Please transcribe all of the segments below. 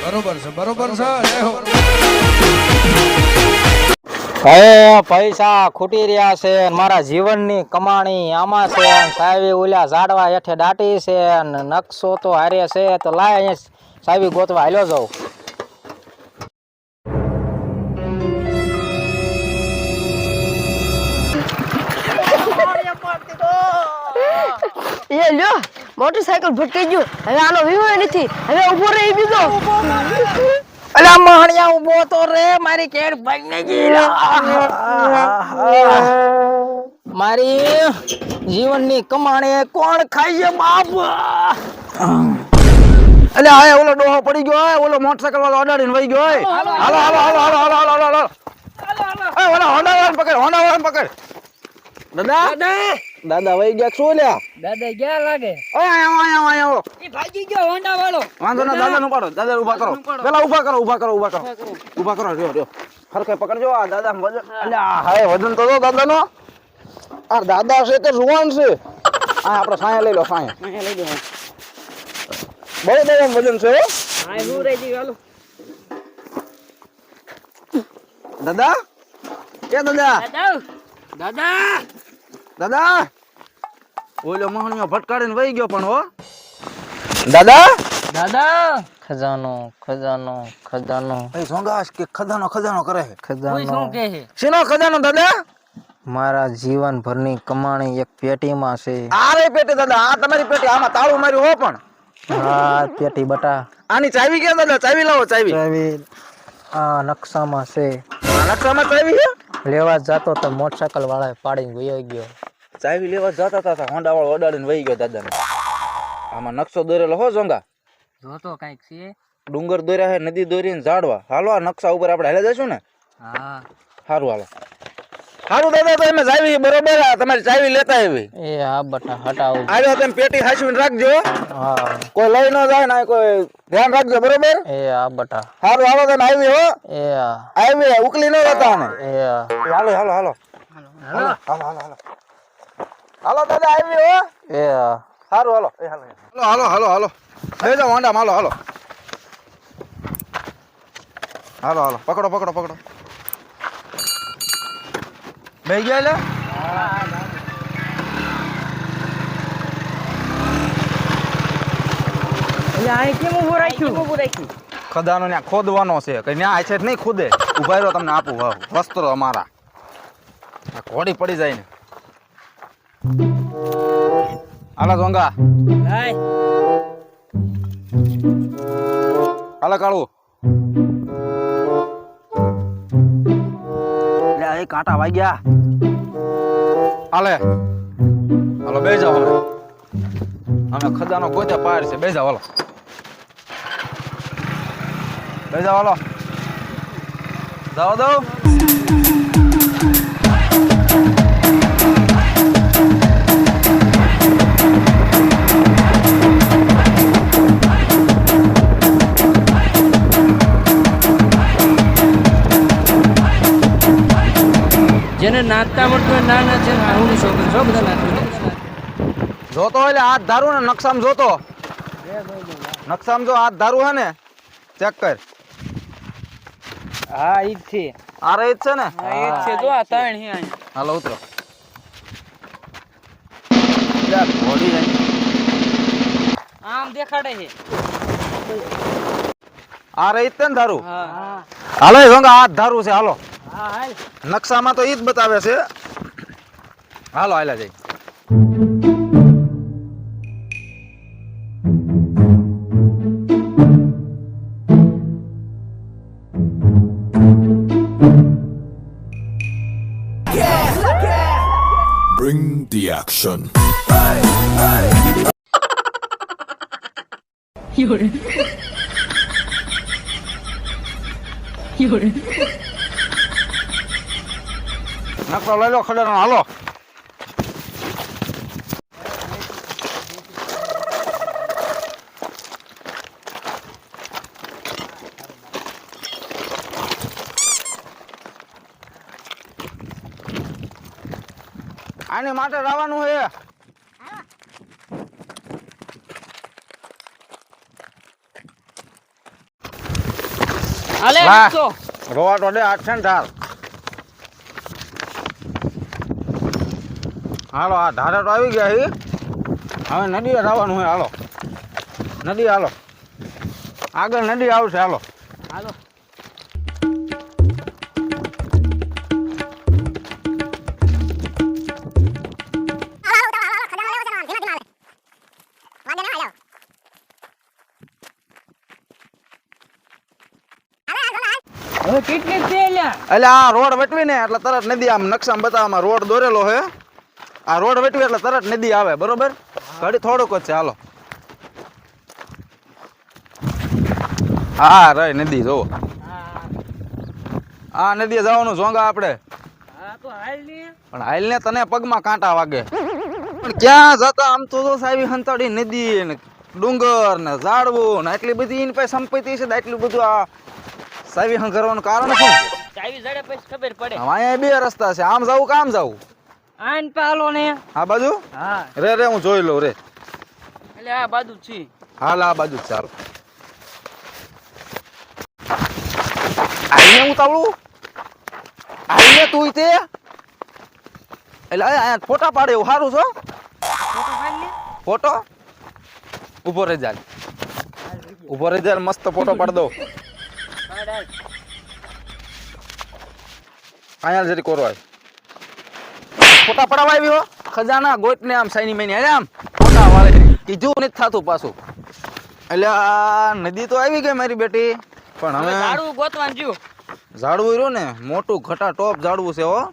બરોબર છે બરોબર છે જય હો હવે પૈસા ખૂટી રહ્યા છે મારા જીવનની કમાણી આમાં છે સાહેબ ઓલા ઝાડવા હેઠે દાટી છે અને નકશો તો હારે છે તો લાય અહીંયા સાહેબ ગોતવા હાલ્યો જાઉં એ લ્યો મોટરસાયકલ ભટકાઈ ગયું હવે આનો વીમો નથી હવે ઉભો રહી બીજો અલા મહણિયા ઉભો તો રે મારી કેડ ભાઈને ગઈ મારી જીવનની કમાણી કોણ ખાય છે બાપ અલે આ ઓલો ડોહો પડી ગયો હે ઓલો મોટરસાઇકલ વાળો અડાડીને વઈ ગયો હે હાલો હાલો હાલો હાલો હાલો હાલો હાલો એ ઓલા હોન્ડા વાળાને પકડ દાદા દાદા વઈ ગયા શું લ્યા દાદા ક્યાં લાગે ઓય આયો ઈ ભાગી ગયો હોન્ડા વાળો વાંધો ના દાદાને ઉપાડો દાદા ઊભા કરો પેલા ઊભા કરો રહ્યો હરખે પકડજો આ દાદા વજન અલે આ હાય વજન તો દો દાદાનો આ દાદા છે કે જુવાન છે આ આપણે સાયા લઈ લો સાયા લઈ લો બહુ દાદા વજન છે હો હાય હું રહી ગઈ હાલો દાદા કે દાદા દાદા દાદા ઓલો મોહણીઓ ભટકાડીને વઈ ગયો પણ હો દાદા દાદા ખજાનો ખજાનો ખજાનો એ સોંગાસ કે ખજાનો ખજાનો કરે છે કોઈ શું કહે છે શેનો ખજાનો દાદા મારા જીવનભરની કમાણી એક પેટીમાં છે આરે પેટી દાદા આ તમારી પેટી આમાં તાળું માર્યું હો પણ હા પેટી બટા આની ચાવી કે દાદા ચાવી લાવો ચાવી ચાવી આ નકશામાં છે આ નકશામાં ચાવી છે લેવા જાતો તો મોટરસાયકલ વાળાએ પાડીને વયો ગયો ચાવી લેવા જતા હતા હોન્ડા વાળો અડાડીને વહી ગયો દાદાને આમાં નકશો દોરેલો હો જોંગા જોતો કઈક છે ડુંગર દોર્યા છે નદી દોરીને ઝાડવા હાલો આ નકશા ઉપર આપણે હાલે જઈશું ને હા સારું હાલો સારું દાદા તો એમ ચાવી બરોબર તમારી ચાવી લેતા આવી એ હા બટા હટાવ આવ્યો તમે પેટી હાચવીને રાખજો હા કોઈ લઈ ન જાય ને કોઈ ધ્યાન રાખજો બરોબર એ હા બટા સારું હાલો તમે આવી હો એ હા આવી ઉકલી ન રહેતા ને એ હા હાલો હાલો હાલો હાલો હાલો હાલો હાલો દાદા આવી હો એ હા સારું હાલો એ હાલો હાલો હાલો હાલો લઈ જાઓ હોન્ડા હાલો હાલો હાલો હાલો પકડો પકડો પકડો બે ગયા લે ખદાનો ત્યાં ખોદવાનો છે કઈ ન્યા છે નહીં ખુદે ઉભા રહ્યો તમને આપું વસ્ત્રો અમારા ઘોડી પડી જાય ને હાલો જોંગા હાલો કાળું લે એ કાંટા વાગ્યા હાલે હાલો બે જાઓ અમે ખજાનો ગોતે પાર છે બે જાઓ હાલો બે જાઓ હાલો જાઓ દો જેને નાચતા મળતું હોય નાના છે ને આવું શોખ છો બધા નાચતું જોતો એટલે હાથ ધારું ને નકશામાં જોતો નકશામાં જો હાથ ધારું હે ને ચેક કર હા ઈ છે આ રહી છે ને ઈ છે જો આ ત્રણ હે હાલો ઉતરો ઘોડી જાય આમ દેખાડે છે આ રહી છે ને ધારું હા હાલો એ જોંગા હાથ ધારું છે હાલો હા હાલ નકશામાં તો ઈ જ બતાવે છે હાલો હાલ્યા જઈ Bring the action. નકશો લઈ લો ખડેનો હાલો આની માટે રહેવાનું છે હાલે લા. 100 રોવાટો દે 8 ને 4 હાલો આ ધારા તો આવી ગયા હી હવે નદીએ જવાનું હોય હાલો નદી હાલો આગળ નદી આવશે હાલો હાલો હવે કેટલી છે લ્યા એટલે આ રોડ વટવી ને એટલે તરત નદી આમ નકશામાં બતાવવામાં રોડ દોરેલો છે આ રોડ વટવી એટલે તરત નદી આવે બરોબર ઘડી થોડુંક જ છે હાલો હા રે નદી જો આ નદીએ જવાનું ઝોંગા આપણે હા તો હાલ ને પણ હાલ ને તને પગમાં કાંટા વાગે પણ ક્યાં જતા આમ તો જો સાવી હંતાડી નદી ને ડુંગર ને ઝાડવું ને એટલી બધી એની પાસે સંપત્તિ છે ને એટલું બધું આ સાવી હં કરવાનું કારણ શું ચાવી જડે પછી ખબર પડે અહીંયા બે રસ્તા છે આમ જાવું કે આમ જાવું આન પાલો ને આ બાજુ હા રે હું જોઈ લઉં રે એટલે આ બાજુ છે હાલ આ બાજુ જ ચાલો આઈને ઉતાવળું આઈને તું તે એટલે અહીંયા ફોટા પાડે એવું સારું છો ફોટો પાડ લે ફોટો ઉભો રહી જાય ઉભો રહી જાય મસ્ત ફોટો પાડ દો પાડ હાલ અહીંયા જરી કોરો આય ફોટા પડાવવા આવી હો ખજાના ગોટ ને આમ સાઈની મેની અરે આમ ફોટા વાળે કીધું નથી થાતું પાછું એટલે આ નદી તો આવી ગઈ મારી બેટી પણ હવે હવે ઝાડવું ગોતવાનું જ્યું ઝાડવું રહ્યું ને મોટું ઘટા ટોપ ઝાડવું છે હો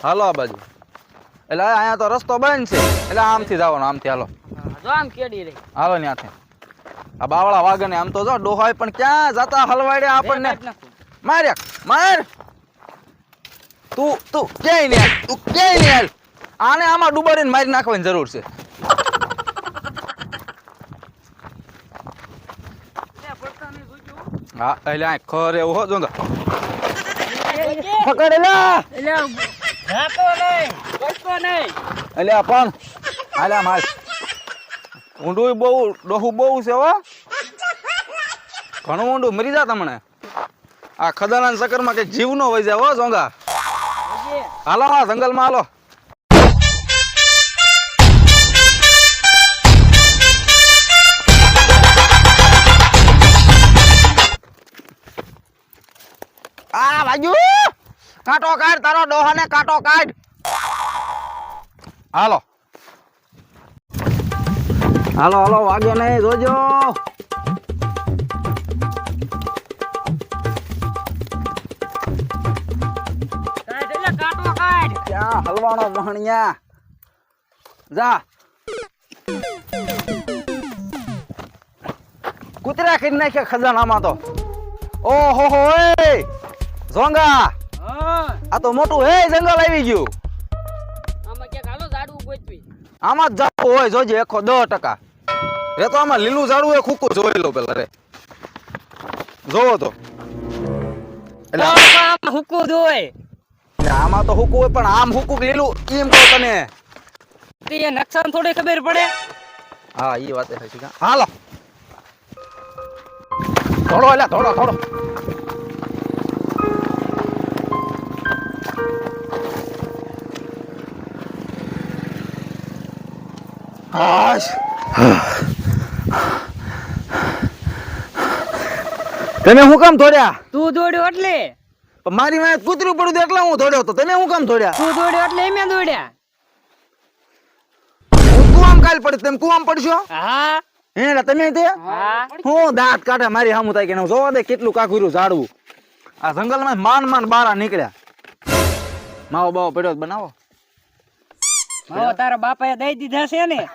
હાલો આ બાજુ એટલે અહીંયા તો રસ્તો બંધ છે એટલે આમથી જવાનું આમથી હાલો જો આમ કેડી રહી હાલો ત્યાંથી આ બાવળા વાગે ને આમ તો જો ડોહાય પણ ક્યાં જતા હલવાડે આપણને માર્યા માર તું ક્યાંય નહીં હાલ તું ક્યાંય નહીં હાલ આને આમાં ડૂબાડીને મારી નાખવાની જરૂર છે હા એટલે આ ખરે એવું હો જોંગા પકડેલા એટલે જાતો નહીં બચતો નહીં એટલે આ પણ હાલે આમ હાલ ઊંડું બહુ ડોહું બહુ છે હો ઘણું ઊંડું મરી જા તમને આ ખદાના ચક્કરમાં કઈ જીવ નો વહી જાય હો જોંગા હાલો હા જંગલમાં હાલો આ બાજુ કાંટો કાઢ તારો ડોહાને કાંટો કાઢ હાલો હાલો હાલો વાગે નહીં જોજો કાઢ એટલે કાટો કાઢ ક્યાં હલવાણો મહણિયા જા કૂતરા કરી નાખ્યા ખજાનામાં તો ઓહો હો એ ઝોંગા હા આ તો મોટું હે જંગલ આવી ગયું આમાં ક્યાંક હાલો ઝાડવું ગોતવી આમાં જ જાવું હોય જોજે 110% રે તો આમાં લીલું ઝાડું એ ખુક્કું જોઈ લો પેલા રે જોવો તો એટલે આમ હુકુ જોય આમાં તો હુકું હોય પણ આમ હુકું કે લીલું એમ કહું તને તે નકશામાં થોડી ખબર પડે હા એ વાત છે ઠીક હાલો થોડો એટલે થોડો થોડો હાશ તમે હું કામ થોડ્યા તું દોડ્યો એટલે પણ મારી માં કૂતરું પડ્યું એટલે હું દોડ્યો તો તમે હું કામ થોડ્યા તું દોડ્યો એટલે એમે દોડ્યા હું કુવામ કાલ પડી તમે કુવામ પડશો હા હે તમે તે હા હું દાંત કાઢે મારી સામું થાય કે જોવા દે કેટલું કાકુર્યું ઝાડવું આ જંગલમાં માંડ બારા નીકળ્યા માવો બાવો પડ્યો તો બનાવો માવો તારા બાપાએ દઈ દીધા છે ને એટલે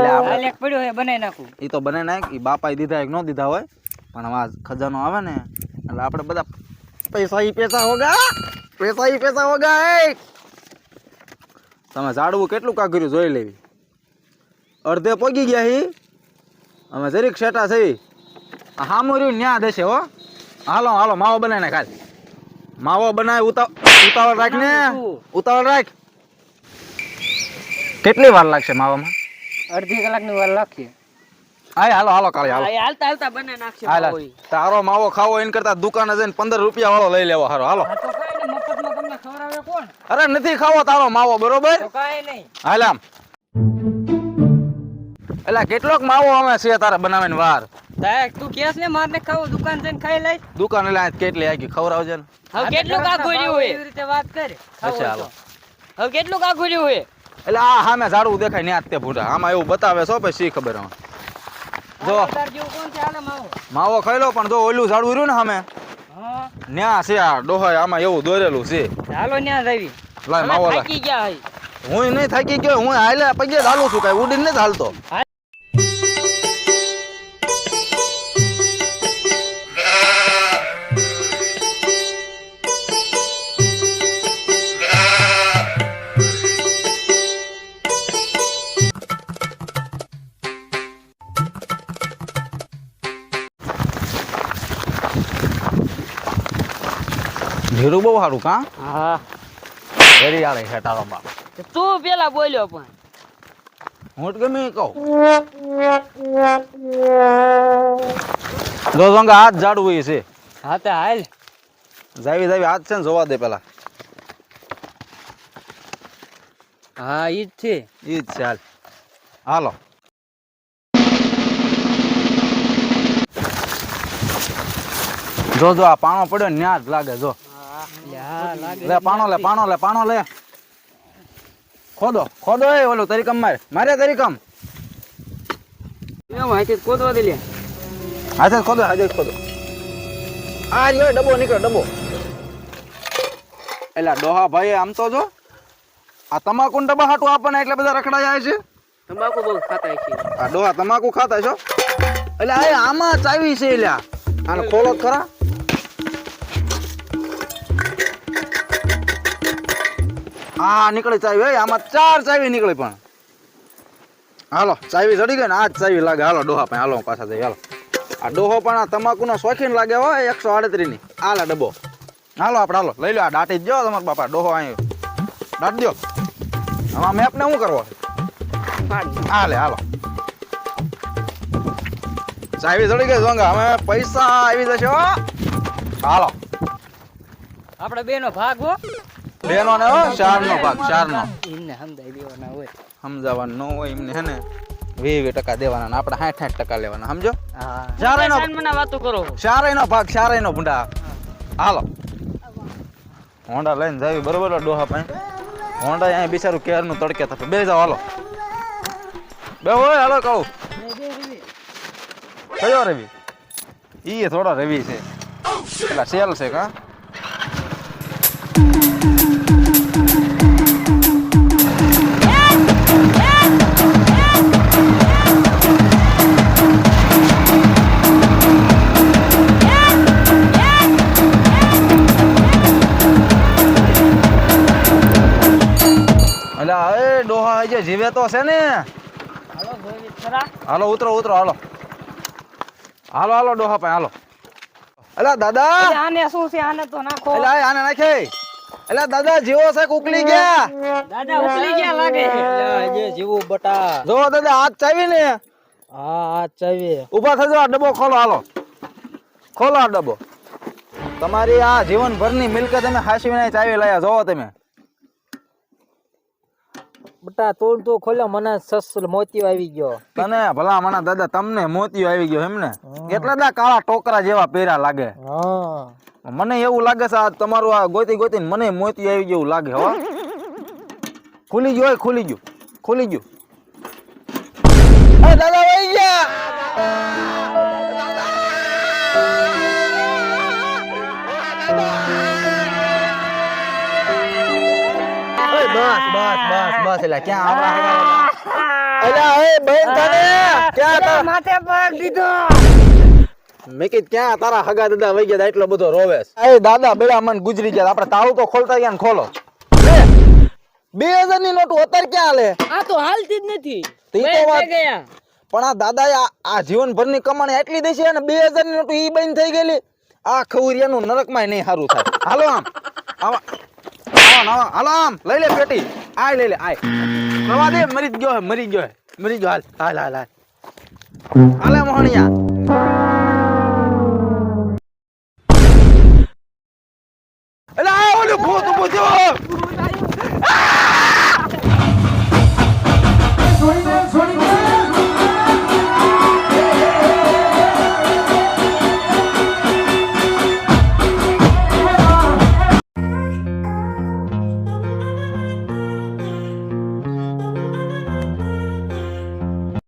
આપણે હાલ એક પડ્યો હે બનાવી નાખું ઈ તો બને નાખ ઈ બાપાએ દીધા એક નો દીધા હોય પણ આ ખજાનો આવે ને એટલે આપણે બધા પૈસા ઈ પૈસા હોગા એ તમે ઝાડવું કેટલું કાકર્યું જોઈ લેવી અડધે પોગી ગયા હી અમે જરીક શેટા થઈ આ હામુર્યું ન્યા દેશે હો હાલો હાલો માવો બનાવી નાખ હાલ માવો બનાવી ઉતાવળ રાખ ને ઉતાવળ રાખ કેટલી વાર લાગશે માવામાં અડધી કલાકની વાર લાગશે આય હાલો હાલો કાળી હાલો હાલતા હાલતા બને નાખશે હાલ માવો ઈ. તારો માવો ખાવો એને કરતા દુકાને જઈને 15 રૂપિયા વાળો લઈ લેવો હારો હાલો આ તો કાંઈ નહીં, મફતમાં તમને ખવડાવે કોણ? અરે નથી ખાવો તારો માવો બરોબર તો કાંઈ નહીં. હાલ આમ એલા કેટલોક માવો અમે છે તારે બનાવીને વાર તારે તું કેસ ને મારને ખાવું દુકાન જઈને ખાઈ લઈ. દુકાન એટલે કેટલી આગી ખવડાવજે ને હવે કેટલું કાકું રહ્યું હોય એવી રીતે વાત કર. અચ્છા હાલો હવે કેટલું કાકું રહ્યું હોય? એટલે આ સામે ઝાડવું દેખાય ન્યા જ તે ભૂંડા આમાં એવું બતાવે છો પછી શી ખબર હવે જો તાર જેવું કોણ છે હાલે માવો? માવો ખાઈ લો પણ જો ઓલું ઝાડવું રહ્યું ને સામે હા ન્યા છે આ ડોહાય આમાં એવું દોરેલું છે હાલો ન્યા જાવી. લાય હવે માવો લાય થાકી ગયા હઈ. હું નહીં થાકી ગયો હું હાલે પગે જ હાલું છું કઈ ઉડીને નથી હાલતો ધીરું બહુ સારું કા હા વેરી આળે છે તારો બાપ તો તું પેલા બોલ્યો પણ. હું તો ગમે ઈ કહું જો zonga હાથ ઝાડવું છે હા તે હાલ. જાવી જાવી હાથ છે ને જોવા દે પેલા હા ઈ જ છે. ઈ જ છે હાલ હાલો જો જો આ પાણો પડ્યો ને ન્યા જ લાગે જો હા લાગે. લે પાણો લે ખોદો ખોદો એ ઓલું તરીકમ મારે તરીકમ એમ હાથે કોદવા દે લે. હાથે ખોદો આ જો ડબ્બો નીકળ્યો ડબ્બો એલા ડોહા ભાઈ આમ તો જો આ તમાકુ ને ડબ્બા હાટું આપણને એટલે બધા રખડાયા છે તંબાકુ બહુ ખાતા છે. આ ડોહા તમાકુ ખાતા છો એટલે આ આમાં ચાવી છે એલા આને ખોલો જ ખરા આ નીકળી ચાવી હે આમાં 4 ચાવી નીકળી પણ હાલો ચાવી ચડી ગઈ ને આ જ ચાવી લાગે હાલો ડોહા પાસે હાલો પાછા જઈ હાલો આ ડોહો પણ આ તમાકુનો શોખીન લાગે હોય 138 ની આલા ડબ્બો હાલો આપણે હાલો લઈ લો આ દાટી જ જો તમારા બાપા ડોહો અહીં દાટ દો આમાં મેપ ને શું કરવો હાલે હાલો ચાવી ચડી ગઈ zonga અમે પૈસા આવી જશે હો હાલો આપણે બેનો ભાગ હો. બેનો ને હો 4 નો ભાગ 4 નો એમને સમજાઈ દેવાના હોય. સમજાવવાનું ન હોય એમને હે ને 20% દેવાના ને આપણે 60% લેવાના સમજો હા ચારેયનો મને વાતો કરો. ચારેયનો ભાગ ચારેયનો ભૂંડા હાલો હોન્ડા લઈને જાવી બરોબર ડોહા પાસે હોન્ડા અહીં બિચારું કેરનું તડકે થશે બે જાવ હાલો બે હોય હાલો કહું કયો રવિ ઈ થોડો રવિ છે પેલા સેલ છે કા અલા એ ડોહા હજે જીવે તો છે ને હાલો જોઈ ખરા. હાલો ઉતરો હાલો હાલો ડોહા પાસે હાલો અલા દાદા આને શું છે? આને તો નાખો. અલા આને નાખે અલા દાદા જીવો છે ઉકલી ગયા દાદા ઉકલી ગયા લાગે. જે જીવું બટા જો દાદા હાથ ચાવી ને હા ચાવી ઊભા થજો આ ડબ્બો ખોલો હાલો ખોલો આ ડબ્બો તમારી આ જીવનભરની મિલકત તમે હાસવીને ચાવી લાયા જોવો તમે બટા તું તો ખોલ્યો મને સસલ મોતિયો આવી ગયો તને ભલા મણા દાદા તમને મોતિયો આવી ગયો એમને કેટલા દા કાળા ટોકરા જેવા પહેર્યા લાગે હા મને એવું લાગે છે આ તમારું આ ગોતી ગોતીને મને મોતિયો આવી ગયું લાગે હો ખુલી ગયું એ દાદા વઈ ગયા બસ એટલે ક્યાં આપણા અલ્યા એ બેન તને ક્યાં હતા માથે પગ દીધો. મેં કીધું ક્યાં તારા હગા દાદા વઈ ગયા એટલો બધો રોવેસ એ દાદા બેડા મન ગુજરી ગયા આપણે તાળું તો ખોલતા ગયા ને ખોલો 2000 ની નોટ અત્યારે ક્યાં હાલે આ તો હાલતી જ નથી. તે તો બે વાત ગયા. પણ આ દાદા આ જીવનભરની કમાણી એટલી દેશે અને 2000 ની નોટ ઈ બંધ થઈ ગયેલી આ ખવરિયાનું નરકમાં નહીં સારું થાય હાલો આમ હાલો આમ લઈ લે પેટી આય લઈ લે આય પ્રવા દે મરી ગયો હાલ હાલે મોહણિયા એલા ઓલું ભૂત ઊભું થયું